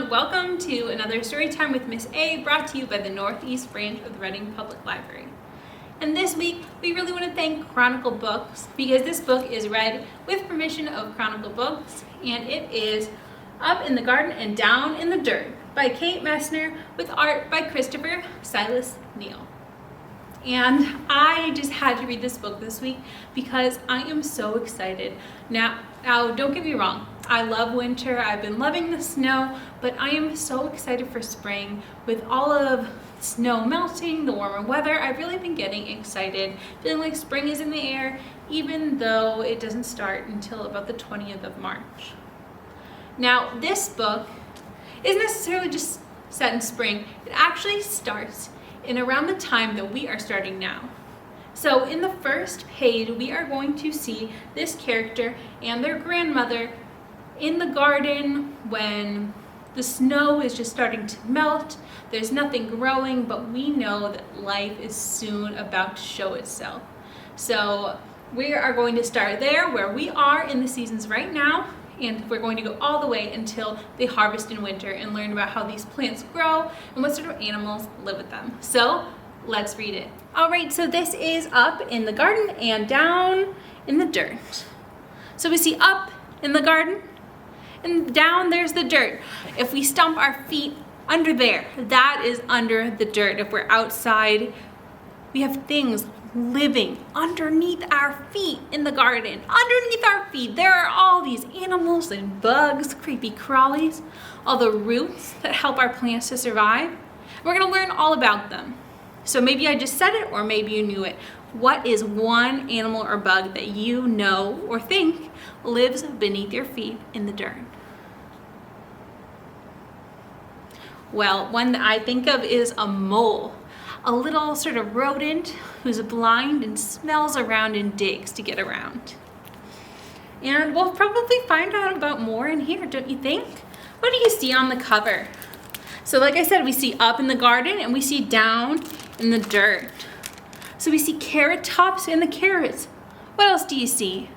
everyone. Welcome to another story time with Miss A, brought to you by the Northeast branch of the Reading Public Library. And this week, we really want to thank Chronicle Books because this book is read with permission of Chronicle Books, and it is Up in the Garden and Down in the Dirt by Kate Messner with art by Christopher Silas Neal. And I just had to read this book this week because I am so excited. Now don't get me wrong, I love winter, I've been loving the snow, but I am so excited for spring. With all of snow melting, the warmer weather, I've really been getting excited, feeling like spring is in the air, even though it doesn't start until about the 20th of March. Now, this book isn't necessarily just set in spring, it actually starts in around the time that we are starting now. So in the first page, we are going to see this character and their grandmother in the garden when the snow is just starting to melt. There's nothing growing, but we know that life is soon about to show itself. So we are going to start there where we are in the seasons right now, and we're going to go all the way until they harvest in winter and learn about how these plants grow and what sort of animals live with them. So let's read it. All right, so this is Up in the Garden and Down in the Dirt. So we see up in the garden and down there's the dirt. If we stomp our feet under there, that is under the dirt. If we're outside, we have things living underneath our feet in the garden. Underneath our feet, there are all these animals and bugs, creepy crawlies, all the roots that help our plants to survive. We're gonna learn all about them. So maybe I just said it, or maybe you knew it. What is one animal or bug that you know or think lives beneath your feet in the dirt? Well, one that I think of is a mole. A little sort of rodent who's blind and smells around and digs to get around. And we'll probably find out about more in here, don't you think? What do you see on the cover? So like I said, we see up in the garden and we see down in the dirt. So we see carrot tops and the carrots. What else do you see?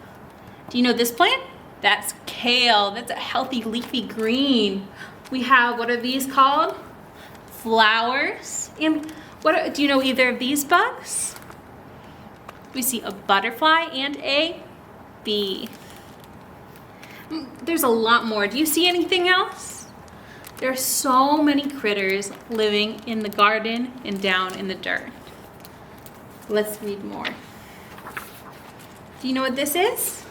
Do you know this plant? That's kale. That's a healthy leafy green. We have, what are these called? Flowers. And do you know either of these bugs? We see a butterfly and a bee. There's a lot more. Do you see anything else? There are so many critters living in the garden and down in the dirt. Let's read more. Do you know what this is?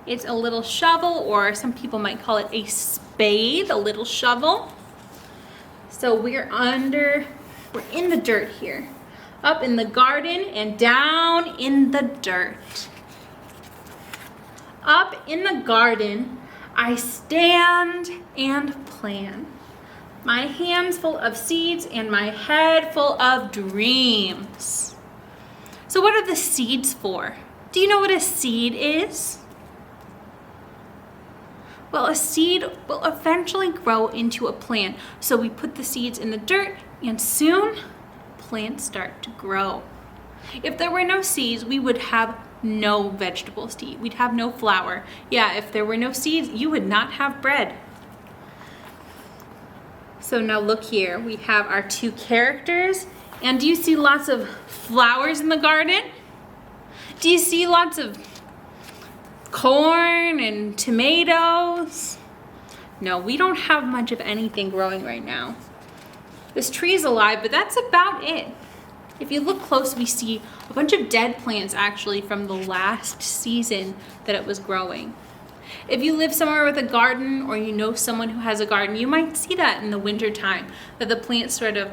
It's a little shovel, or some people might call it a spade, a little shovel. So we're in the dirt here. Up in the garden and down in the dirt. Up in the garden, I stand and plan. My hands full of seeds and my head full of dreams. So what are the seeds for? Do you know what a seed is? Well, a seed will eventually grow into a plant. So we put the seeds in the dirt and soon plants start to grow. If there were no seeds, we would have no vegetables to eat. We'd have no flour. Yeah, if there were no seeds, you would not have bread. So now look here, we have our two characters. And do you see lots of flowers in the garden? Do you see lots of corn and tomatoes? No, we don't have much of anything growing right now. This tree is alive, but that's about it. If you look close, we see a bunch of dead plants actually from the last season that it was growing. If you live somewhere with a garden, or you know someone who has a garden, you might see that in the winter time, that the plants sort of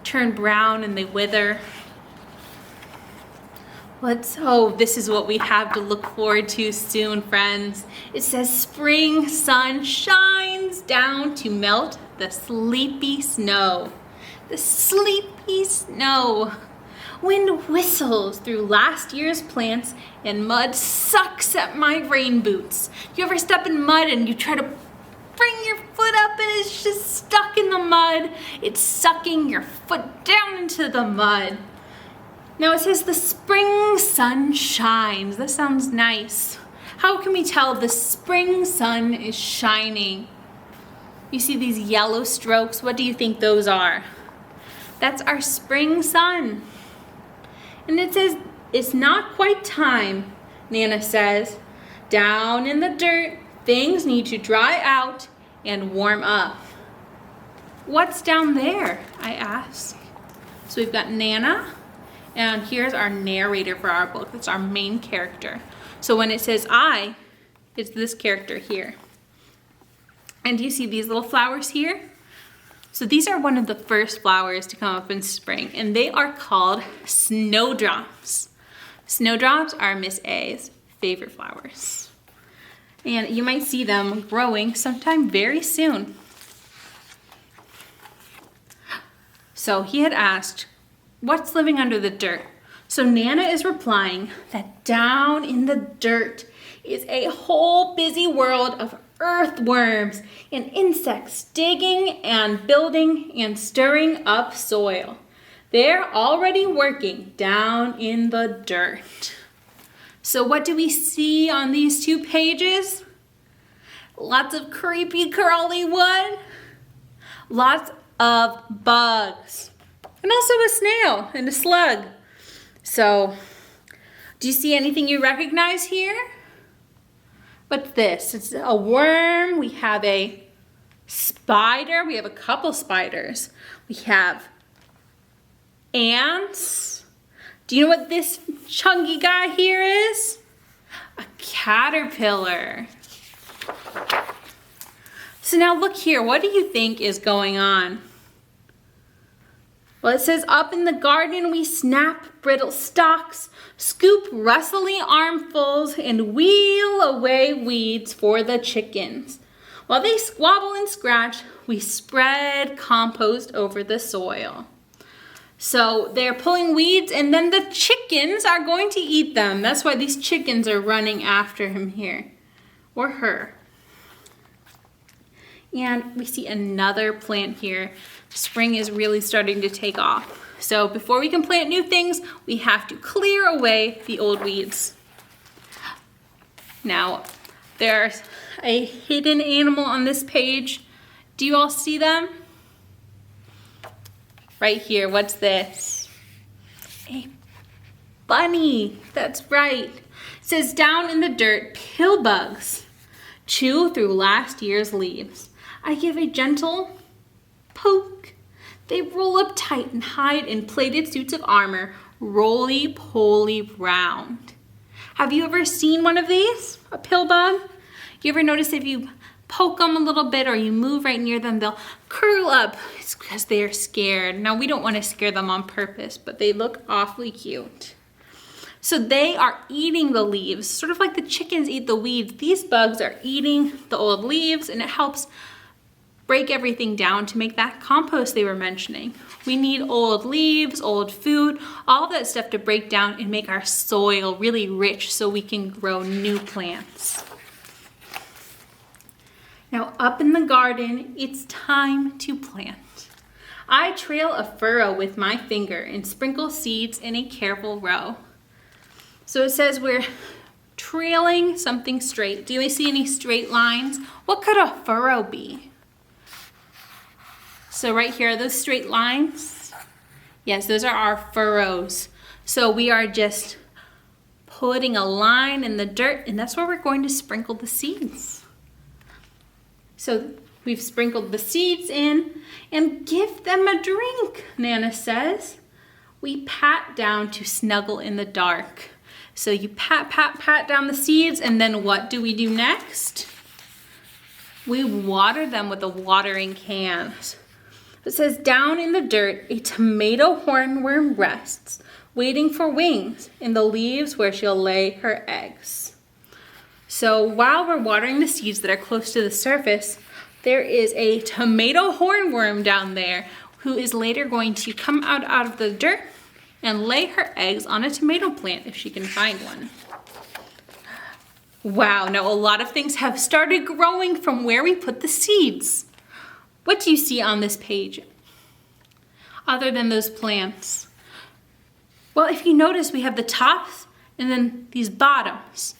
turn brown and they wither. Let's hope this is what we have to look forward to soon, friends. It says spring sun shines down to melt the sleepy snow. The sleepy snow. Wind whistles through last year's plants and mud sucks at my rain boots. You ever step in mud and you try to bring your foot up and it's just stuck in the mud? It's sucking your foot down into the mud. Now it says the spring sun shines. That sounds nice. How can we tell the spring sun is shining? You see these yellow strokes? What do you think those are? That's our spring sun. And it says, it's not quite time, Nana says. Down in the dirt, things need to dry out and warm up. What's down there? I ask. So we've got Nana, and here's our narrator for our book. That's our main character. So when it says I, it's this character here. And do you see these little flowers here? So these are one of the first flowers to come up in spring, and they are called snowdrops. Snowdrops are Miss A's favorite flowers. And you might see them growing sometime very soon. So he had asked, what's living under the dirt? So Nana is replying that down in the dirt is a whole busy world of earthworms and insects digging and building and stirring up soil. They're already working down in the dirt. So what do we see on these 2 pages? Lots of creepy crawly wood. Lots of bugs. And also a snail and a slug. So, do you see anything you recognize here? What's this? It's a worm. We have a spider. We have a couple spiders. We have ants. Do you know what this chunky guy here is? A caterpillar. So now look here. What do you think is going on? Well, it says, up in the garden we snap brittle stalks, scoop rustly armfuls, and wheel away weeds for the chickens. While they squabble and scratch, we spread compost over the soil. So they're pulling weeds, and then the chickens are going to eat them. That's why these chickens are running after him here, or her. And we see another plant here. Spring is really starting to take off. So before we can plant new things, we have to clear away the old weeds. Now, there's a hidden animal on this page. Do you all see them? Right here, what's this? A bunny, that's right. It says, down in the dirt, pill bugs chew through last year's leaves. I give a gentle poke. They roll up tight and hide in plated suits of armor, roly-poly round. Have you ever seen one of these? A pill bug? You ever notice if you poke them a little bit or you move right near them, they'll curl up? It's because they're scared. Now, we don't want to scare them on purpose, but they look awfully cute. So they are eating the leaves, sort of like the chickens eat the weeds. These bugs are eating the old leaves, and it helps break everything down to make that compost they were mentioning. We need old leaves, old food, all of that stuff to break down and make our soil really rich so we can grow new plants. Now up in the garden, it's time to plant. I trail a furrow with my finger and sprinkle seeds in a careful row. So it says we're trailing something straight. Do you see any straight lines? What could a furrow be? So right here, are those straight lines? Yes, those are our furrows. So we are just putting a line in the dirt, and that's where we're going to sprinkle the seeds. So we've sprinkled the seeds in, and give them a drink, Nana says. We pat down to snuggle in the dark. So you pat, pat, pat down the seeds, and then what do we do next? We water them with a watering can. It says, down in the dirt, a tomato hornworm rests, waiting for wings in the leaves where she'll lay her eggs. So while we're watering the seeds that are close to the surface, there is a tomato hornworm down there who is later going to come out of the dirt and lay her eggs on a tomato plant if she can find one. Wow, now a lot of things have started growing from where we put the seeds. What do you see on this page other than those plants? Well, if you notice, we have the tops and then these bottoms,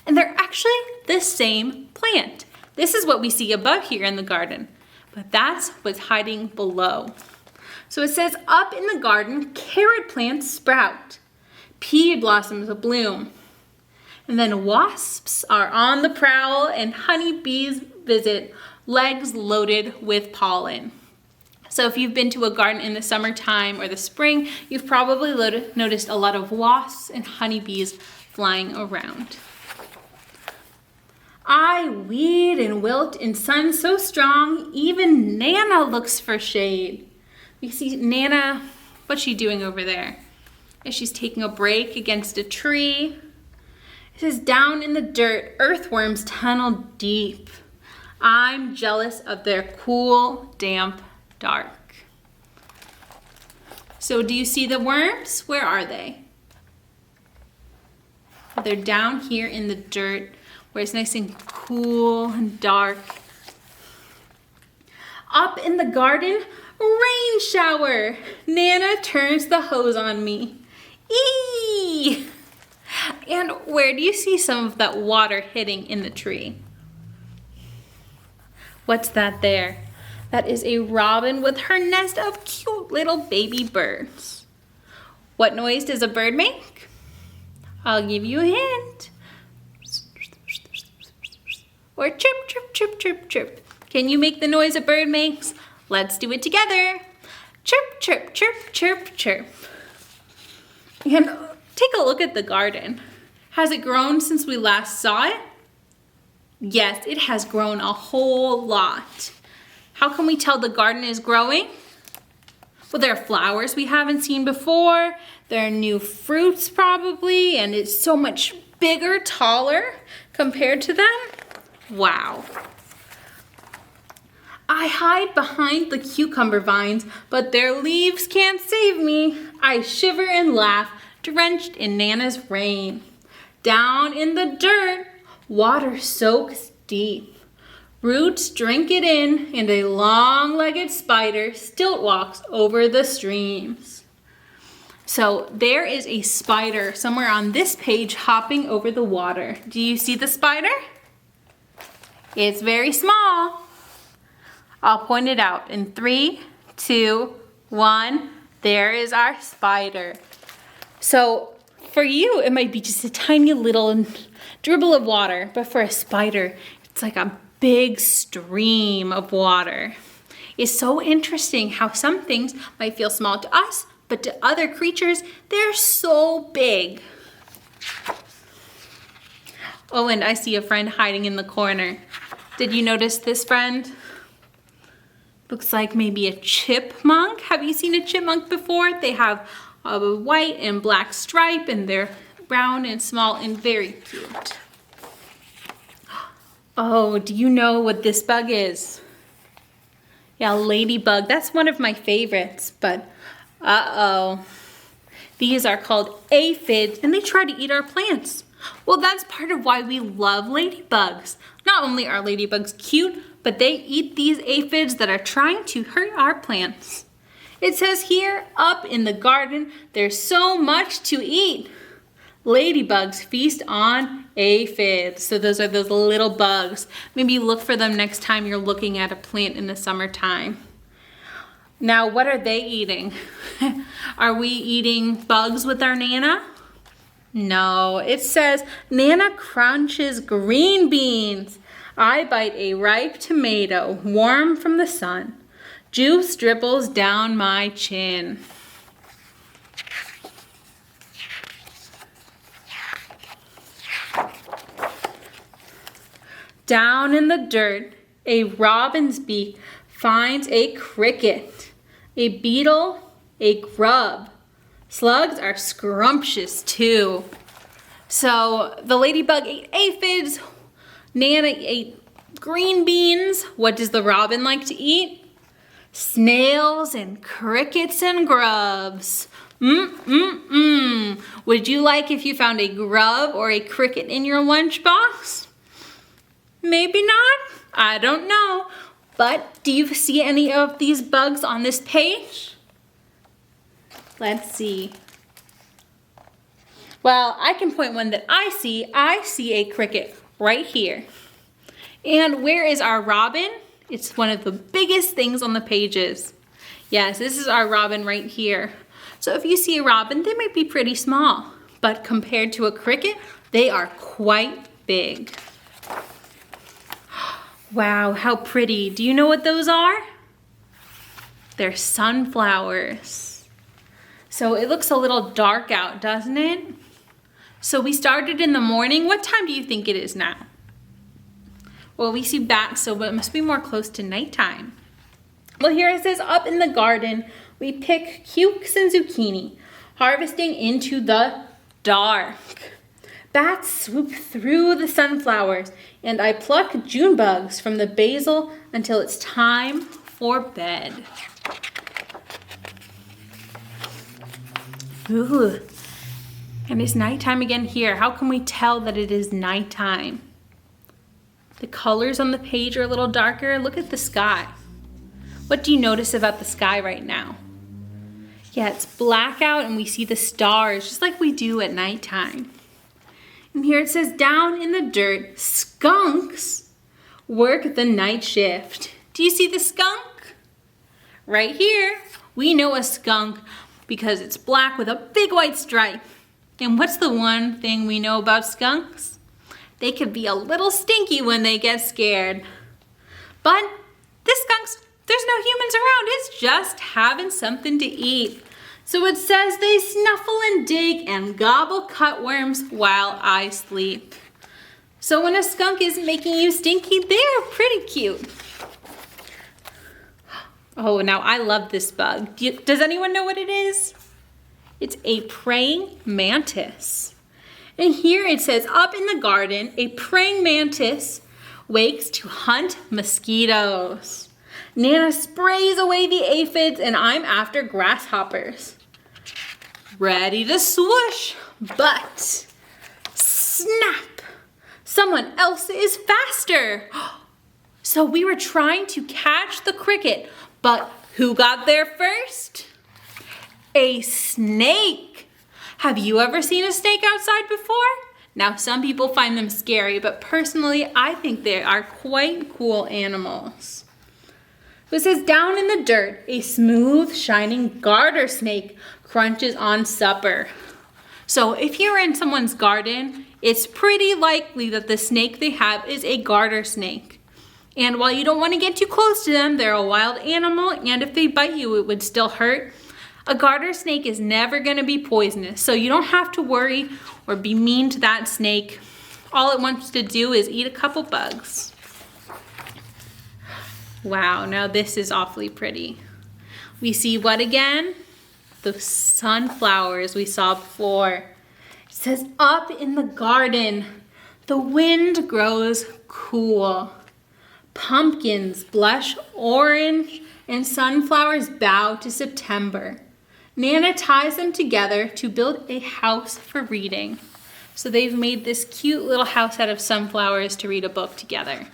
and they're actually the same plant. This is what we see above here in the garden. but that's what's hiding below. So it says, up in the garden, carrot plants sprout, pea blossoms bloom, and then wasps are on the prowl and honeybees visit, legs loaded with pollen. So if you've been to a garden in the summertime or the spring, you've probably noticed a lot of wasps and honeybees flying around. I weed and wilt in sun so strong, even Nana looks for shade. You see Nana, what's she doing over there? She's taking a break against a tree. It says, down in the dirt, earthworms tunnel deep. I'm jealous of their cool, damp, dark. So do you see the worms? Where are they? They're down here in the dirt where it's nice and cool and dark. Up in the garden, rain shower. Nana turns the hose on me. Eee! And where do you see some of that water hitting in the tree? What's that there? That is a robin with her nest of cute little baby birds. What noise does a bird make? I'll give you a hint. Or chirp, chirp, chirp, chirp, chirp. Can you make the noise a bird makes? Let's do it together. Chirp, chirp, chirp, chirp, chirp. And take a look at the garden. Has it grown since we last saw it? Yes, it has grown a whole lot. How can we tell the garden is growing? Well, there are flowers we haven't seen before. There are new fruits probably, and it's so much bigger, taller compared to them. Wow. I hide behind the cucumber vines, but their leaves can't save me. I shiver and laugh, drenched in Nana's rain. Down in the dirt, water soaks deep. Roots drink it in, and a long-legged spider stilt walks over the streams. So there is a spider somewhere on this page hopping over the water. Do you see the spider? It's very small. I'll point it out in 3, 2, 1. There is our spider. So for you, it might be just a tiny little dribble of water, but for a spider, it's like a big stream of water. It's so interesting how some things might feel small to us, but to other creatures, they're so big. Oh, and I see a friend hiding in the corner. Did you notice this friend? Looks like maybe a chipmunk. Have you seen a chipmunk before? They have a white and black stripe, and they're brown and small and very cute. Oh, do you know what this bug is? Yeah, ladybug. That's one of my favorites, but uh-oh. These are called aphids, and they try to eat our plants. Well, that's part of why we love ladybugs. Not only are ladybugs cute, but they eat these aphids that are trying to hurt our plants. It says here, up in the garden, there's so much to eat. Ladybugs feast on aphids. So those are those little bugs. Maybe look for them next time you're looking at a plant in the summertime. Now, what are they eating? Are we eating bugs with our Nana? No, it says, Nana crunches green beans. I bite a ripe tomato, warm from the sun. Juice dribbles down my chin. Down in the dirt, a robin's beak finds a cricket, a beetle, a grub. Slugs are scrumptious too. So the ladybug ate aphids, Nana ate green beans. What does the robin like to eat? Snails and crickets and grubs. Would you like if you found a grub or a cricket in your lunchbox? Maybe not. I don't know. But do you see any of these bugs on this page? Let's see. Well, I can point one that I see. I see a cricket right here. And where is our robin? It's one of the biggest things on the pages. Yes, this is our robin right here. So if you see a robin, they might be pretty small, but compared to a cricket, they are quite big. Wow, how pretty. Do you know what those are? They're sunflowers. So it looks a little dark out, doesn't it? So we started in the morning. What time do you think it is now? Well, we see bats, so it must be more close to nighttime. Well, here it says, up in the garden, we pick cukes and zucchini, harvesting into the dark. Bats swoop through the sunflowers, and I pluck June bugs from the basil until it's time for bed. Ooh, and it's nighttime again here. How can we tell that it is nighttime? The colors on the page are a little darker. Look at the sky. What do you notice about the sky right now? Yeah, it's black out and we see the stars just like we do at nighttime. And here it says, down in the dirt, skunks work the night shift. Do you see the skunk? Right here, we know a skunk because it's black with a big white stripe. And what's the one thing we know about skunks? They can be a little stinky when they get scared. But this skunk's, there's no humans around, it's just having something to eat. So it says they snuffle and dig and gobble cutworms while I sleep. So when a skunk isn't making you stinky, they're pretty cute. Oh, now I love this bug. Does anyone know what it is? It's a praying mantis. And here it says, up in the garden, a praying mantis wakes to hunt mosquitoes. Nana sprays away the aphids and I'm after grasshoppers. Ready to swoosh, but snap! Someone else is faster. So we were trying to catch the cricket, but who got there first? A snake. Have you ever seen a snake outside before? Now, some people find them scary, but personally, I think they are quite cool animals. It says, down in the dirt, a smooth, shining garter snake crunches on supper. So if you're in someone's garden, it's pretty likely that the snake they have is a garter snake. And while you don't want to get too close to them, they're a wild animal, and if they bite you, it would still hurt. A garter snake is never going to be poisonous, so you don't have to worry or be mean to that snake. All it wants to do is eat a couple bugs. Wow, now this is awfully pretty. We see what again? The sunflowers we saw before. It says, up in the garden, the wind grows cool. Pumpkins blush orange and sunflowers bow to September. Nana ties them together to build a house for reading. So they've made this cute little house out of sunflowers to read a book together.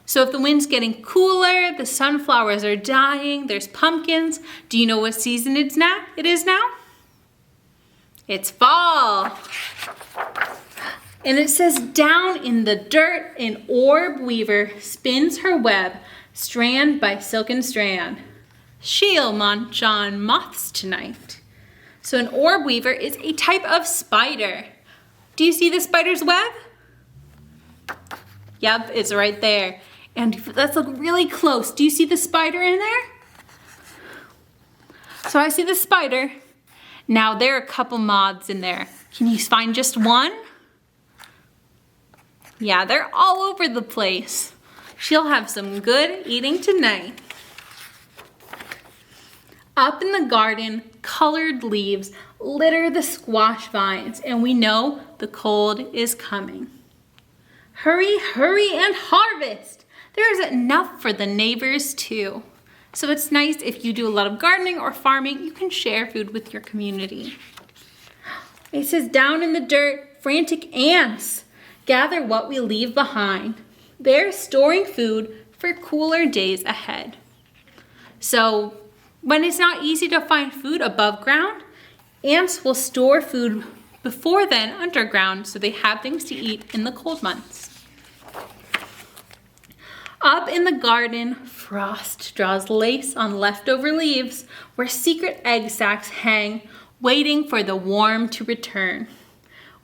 So if the wind's getting cooler, the sunflowers are dying, there's pumpkins. Do you know what season it is now? It's fall. And it says, down in the dirt, an orb weaver spins her web, strand by silken strand. She'll munch on moths tonight. So an orb weaver is a type of spider. Do you see the spider's web? Yep, it's right there. And let's look really close. Do you see the spider in there? So I see the spider. Now there are a couple moths in there. Can you find just one? Yeah, they're all over the place. She'll have some good eating tonight. Up in the garden, colored leaves litter the squash vines, and we know the cold is coming. Hurry, hurry, and harvest! There is enough for the neighbors too. So it's nice if you do a lot of gardening or farming, you can share food with your community. It says, down in the dirt, frantic ants gather what we leave behind. They're storing food for cooler days ahead. So when it's not easy to find food above ground, ants will store food before then underground so they have things to eat in the cold months. Up in the garden, frost draws lace on leftover leaves where secret egg sacs hang, waiting for the warm to return.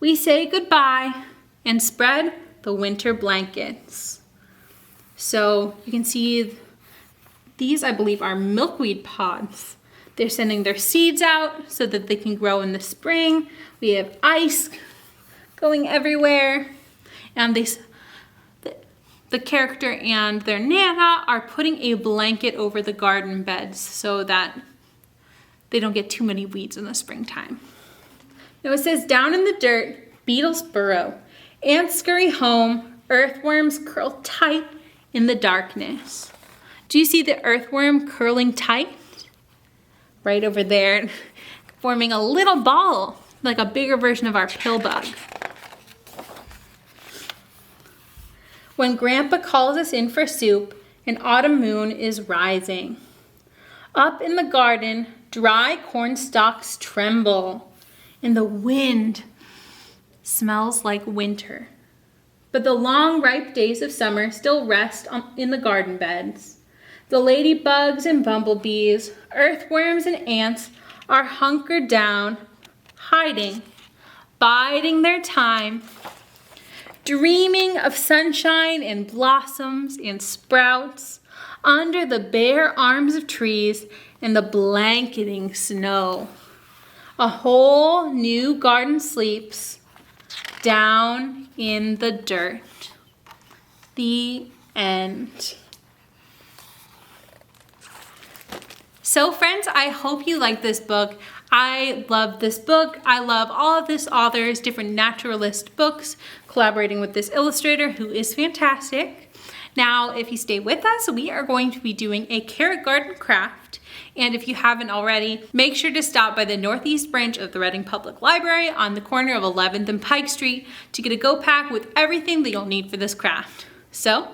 We say goodbye and spread the winter blankets. So you can see these, I believe, are milkweed pods. They're sending their seeds out so that they can grow in the spring. We have ice going everywhere. And the character and their Nana are putting a blanket over the garden beds so that they don't get too many weeds in the springtime. Now it says, down in the dirt, beetles burrow. Ants scurry home. Earthworms curl tight in the darkness. Do you see the earthworm curling tight? Right over there, forming a little ball, like a bigger version of our pill bug. When Grandpa calls us in for soup, an autumn moon is rising. Up in the garden, dry corn stalks tremble, and the wind smells like winter. But the long, ripe days of summer still rest in the garden beds. The ladybugs and bumblebees, earthworms and ants are hunkered down, hiding, biding their time, dreaming of sunshine and blossoms and sprouts under the bare arms of trees and the blanketing snow. A whole new garden sleeps down in the dirt. The end. So friends, I hope you like this book. I love this book. I love all of this author's different naturalist books, collaborating with this illustrator who is fantastic. Now, if you stay with us, we are going to be doing a carrot garden craft. And if you haven't already, make sure to stop by the northeast branch of the Reading Public Library on the corner of 11th and Pike Street to get a go pack with everything that you'll need for this craft. So,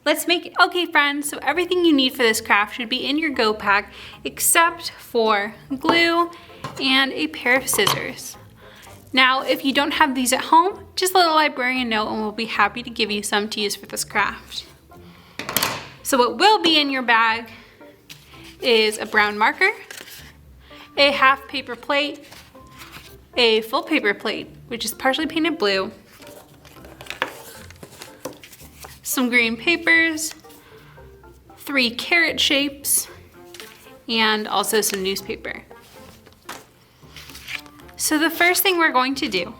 let's make it. Okay friends, so everything you need for this craft should be in your go pack except for glue and a pair of scissors. Now, if you don't have these at home, just let a librarian know and we'll be happy to give you some to use for this craft. So what will be in your bag is a brown marker, a half paper plate, a full paper plate, which is partially painted blue, some green papers, 3 carrot shapes, and also some newspaper. So the first thing we're going to do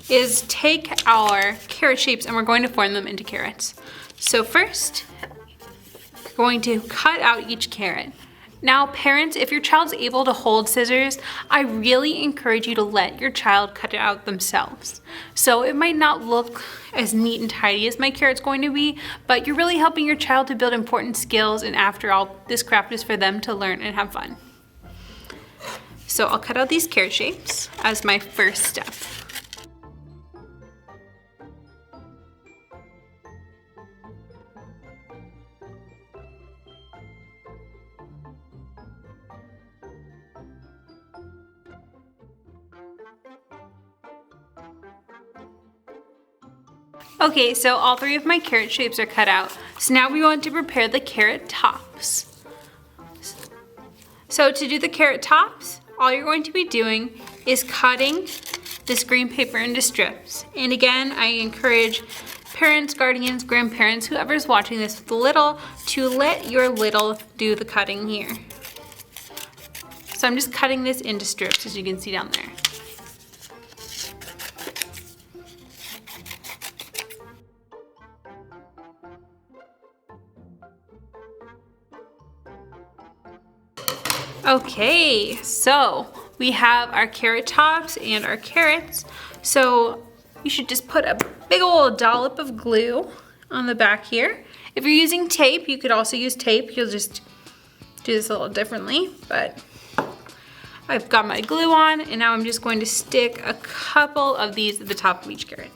is take our carrot shapes and we're going to form them into carrots. So first, we're going to cut out each carrot. Now parents, if your child's able to hold scissors, I really encourage you to let your child cut it out themselves. So it might not look as neat and tidy as my carrot's going to be, but you're really helping your child to build important skills, and after all, this craft is for them to learn and have fun. So I'll cut out these carrot shapes as my first step. Okay, so all 3 of my carrot shapes are cut out. So now we want to prepare the carrot tops. So to do the carrot tops, all you're going to be doing is cutting this green paper into strips. And again, I encourage parents, guardians, grandparents, whoever's watching this with the little, to let your little do the cutting here. So I'm just cutting this into strips, as you can see down there. Okay, so we have our carrot tops and our carrots. So you should just put a big old dollop of glue on the back here. If you're using tape, you could also use tape. You'll just do this a little differently, but I've got my glue on, and now I'm just going to stick a couple of these at the top of each carrot.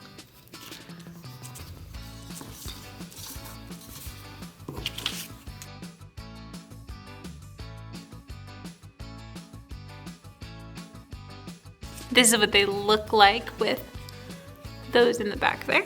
This is what they look like with those in the back there.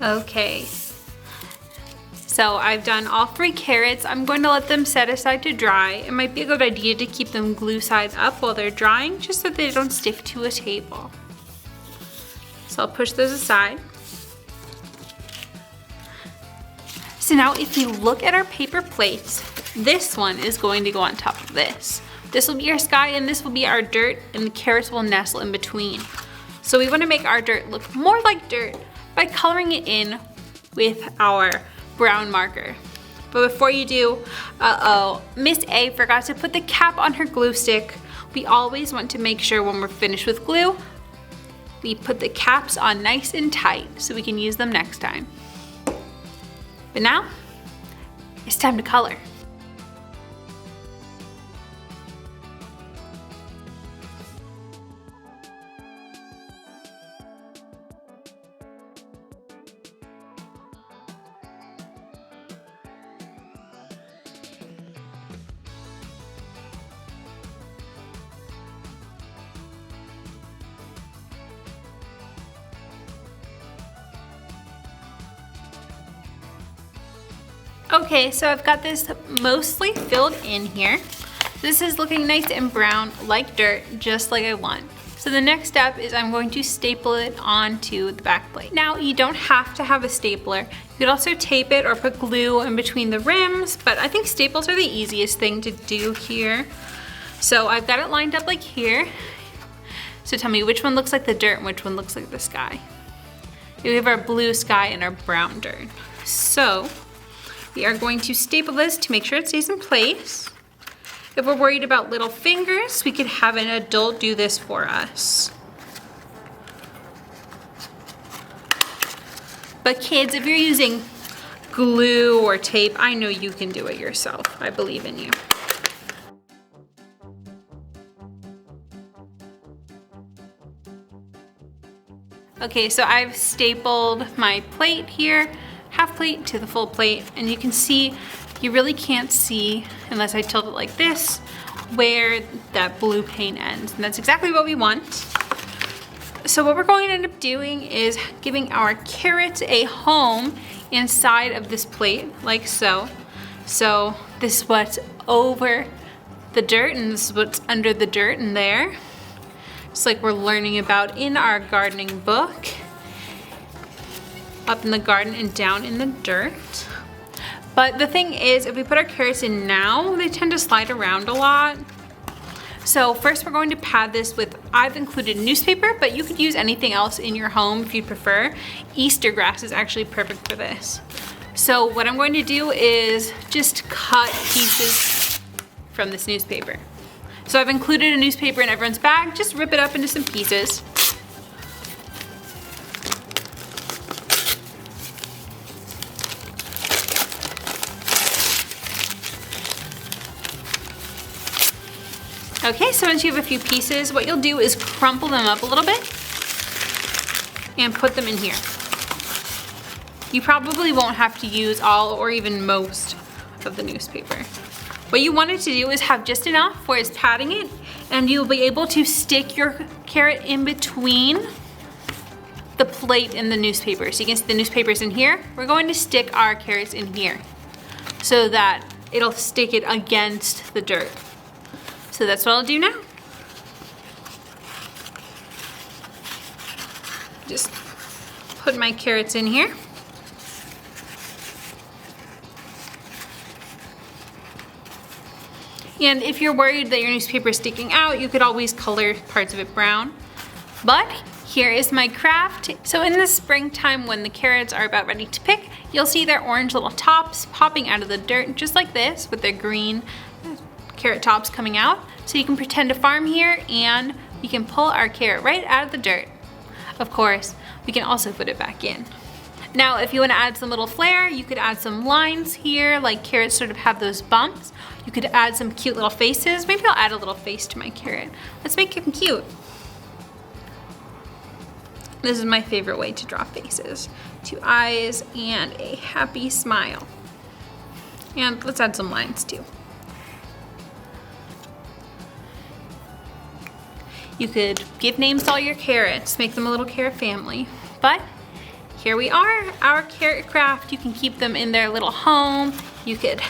Okay, so I've done all 3 carrots. I'm going to let them set aside to dry. It might be a good idea to keep them glue sides up while they're drying, just so they don't stick to a table. So I'll push those aside. So now if you look at our paper plates, this one is going to go on top of this. This will be our sky and this will be our dirt, and the carrots will nestle in between. So we want to make our dirt look more like dirt by coloring it in with our brown marker. But before you do, Miss A forgot to put the cap on her glue stick. We always want to make sure when we're finished with glue, we put the caps on nice and tight so we can use them next time. But now, it's time to color. Okay, so I've got this mostly filled in here. This is looking nice and brown like dirt, just like I want. So the next step is I'm going to staple it onto the back plate. Now, you don't have to have a stapler. You could also tape it or put glue in between the rims, but I think staples are the easiest thing to do here. So I've got it lined up like here. So tell me which one looks like the dirt and which one looks like the sky. We have our blue sky and our brown dirt. So we are going to staple this to make sure it stays in place. If we're worried about little fingers, we could have an adult do this for us. But kids, if you're using glue or tape, I know you can do it yourself. I believe in you. Okay, so I've stapled my plate here, half plate to the full plate, and you can see, you really can't see, unless I tilt it like this, where that blue paint ends. And that's exactly what we want. So what we're going to end up doing is giving our carrots a home inside of this plate, like so. So this is what's over the dirt, and this is what's under the dirt in there. Just like we're learning about in our gardening book. Up in the garden and down in the dirt. But the thing is, if we put our carrots in now, they tend to slide around a lot. So first we're going to pad this with, I've included newspaper, but you could use anything else in your home if you prefer. Easter grass is actually perfect for this. So what I'm going to do is just cut pieces from this newspaper. So I've included a newspaper in everyone's bag, just rip it up into some pieces. Okay, so once you have a few pieces, what you'll do is crumple them up a little bit and put them in here. You probably won't have to use all or even most of the newspaper. What you want it to do is have just enough where it's padding it, and you'll be able to stick your carrot in between the plate and the newspaper. So you can see the newspaper's in here. We're going to stick our carrots in here so that it'll stick it against the dirt. So that's what I'll do now. Just put my carrots in here. And if you're worried that your newspaper is sticking out, you could always color parts of it brown. But here is my craft. So in the springtime, when the carrots are about ready to pick, you'll see their orange little tops popping out of the dirt, just like this, with their green carrot tops coming out. So you can pretend to farm here, and we can pull our carrot right out of the dirt. Of course, we can also put it back in. Now, if you want to add some little flair, you could add some lines here, like carrots sort of have those bumps. You could add some cute little faces. Maybe I'll add a little face to my carrot. Let's make him cute. This is my favorite way to draw faces. 2 eyes and a happy smile. And let's add some lines too. You could give names to all your carrots, make them a little carrot family. But here we are, our carrot craft. You can keep them in their little home. You could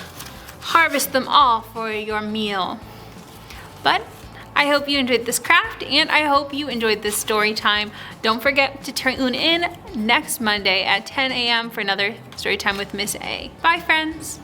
harvest them all for your meal. But I hope you enjoyed this craft, and I hope you enjoyed this story time. Don't forget to tune in next Monday at 10 a.m. for another story time with Miss A. Bye, friends.